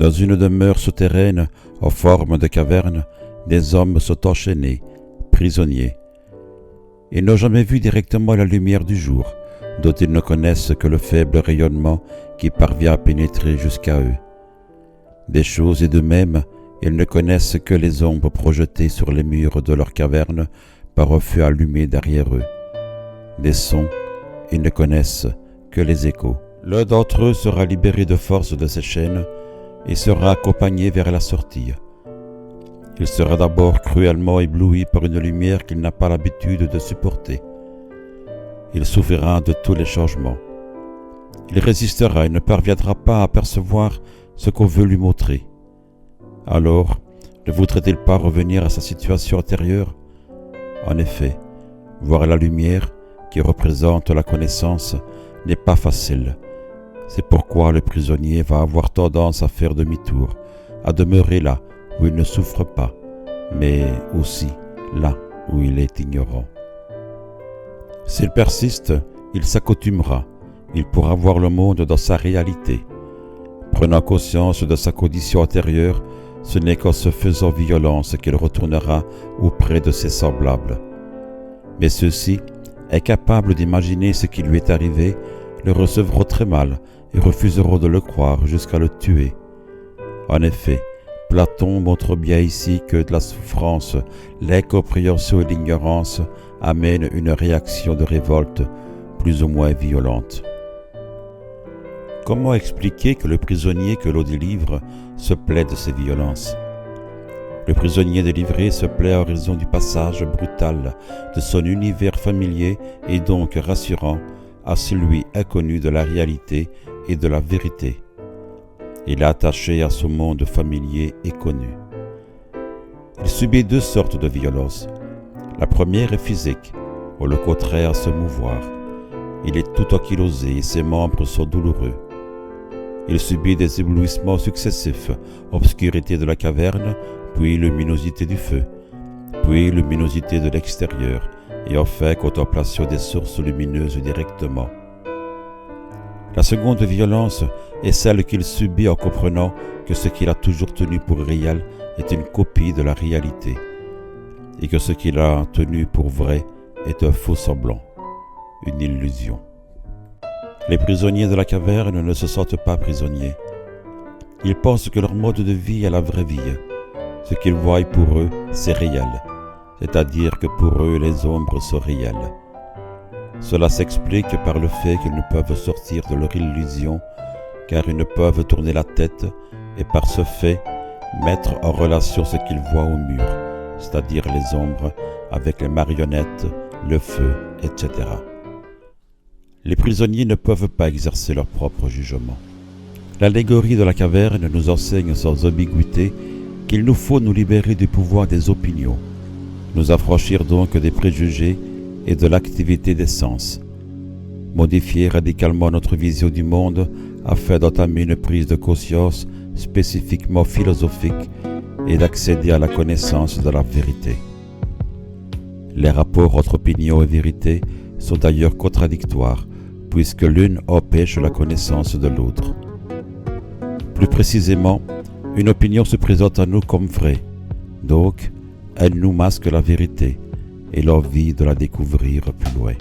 Dans une demeure souterraine, en forme de caverne, des hommes sont enchaînés, prisonniers. Ils n'ont jamais vu directement la lumière du jour, dont ils ne connaissent que le faible rayonnement qui parvient à pénétrer jusqu'à eux. Des choses et d'eux-mêmes, ils ne connaissent que les ombres projetées sur les murs de leur caverne par un feu allumé derrière eux. Des sons, ils ne connaissent que les échos. L'un d'entre eux sera libéré de force de ses chaînes et sera accompagné vers la sortie. Il sera d'abord cruellement ébloui par une lumière qu'il n'a pas l'habitude de supporter. Il souffrira de tous les changements. Il résistera et ne parviendra pas à percevoir ce qu'on veut lui montrer. Alors, ne voudrait-il pas revenir à sa situation antérieure? En effet, voir la lumière, qui représente la connaissance, n'est pas facile. C'est pourquoi le prisonnier va avoir tendance à faire demi-tour, à demeurer là où il ne souffre pas, mais aussi là où il est ignorant. S'il persiste, il s'accoutumera, il pourra voir le monde dans sa réalité. Prenant conscience de sa condition antérieure, ce n'est qu'en se faisant violence qu'il retournera auprès de ses semblables. Mais ceux-ci, incapables d'imaginer ce qui lui est arrivé, le recevront très mal et refuseront de le croire jusqu'à le tuer. En effet, Platon montre bien ici que de la souffrance, l'incompréhension et l'ignorance amènent une réaction de révolte plus ou moins violente. Comment expliquer que le prisonnier que l'on délivre se plaît de ces violences? Le prisonnier délivré se plaît en raison du passage brutal de son univers familier et donc rassurant à celui inconnu de la réalité et de la vérité. Il est attaché à ce monde familier et connu. Il subit deux sortes de violences. La première est physique, ou le contraire se mouvoir. Il est tout ankylosé et ses membres sont douloureux. Il subit des éblouissements successifs, obscurité de la caverne, puis luminosité du feu, puis luminosité de l'extérieur, et enfin contemplation des sources lumineuses directement. La seconde violence est celle qu'il subit en comprenant que ce qu'il a toujours tenu pour réel est une copie de la réalité, et que ce qu'il a tenu pour vrai est un faux semblant, une illusion. Les prisonniers de la caverne ne se sentent pas prisonniers. Ils pensent que leur mode de vie est la vraie vie. Ce qu'ils voient pour eux, c'est réel, c'est-à-dire que pour eux, les ombres sont réelles. Cela s'explique par le fait qu'ils ne peuvent sortir de leur illusion, car ils ne peuvent tourner la tête et par ce fait, mettre en relation ce qu'ils voient au mur, c'est-à-dire les ombres avec les marionnettes, le feu, etc. Les prisonniers ne peuvent pas exercer leur propre jugement. L'allégorie de la caverne nous enseigne sans ambiguïté qu'il nous faut nous libérer du pouvoir des opinions, nous affranchir donc des préjugés et de l'activité des sens, modifier radicalement notre vision du monde afin d'entamer une prise de conscience spécifiquement philosophique et d'accéder à la connaissance de la vérité. Les rapports entre opinion et vérité sont d'ailleurs contradictoires, puisque l'une empêche la connaissance de l'autre. Plus précisément, une opinion se présente à nous comme vraie, donc elle nous masque la vérité et l'envie de la découvrir plus loin.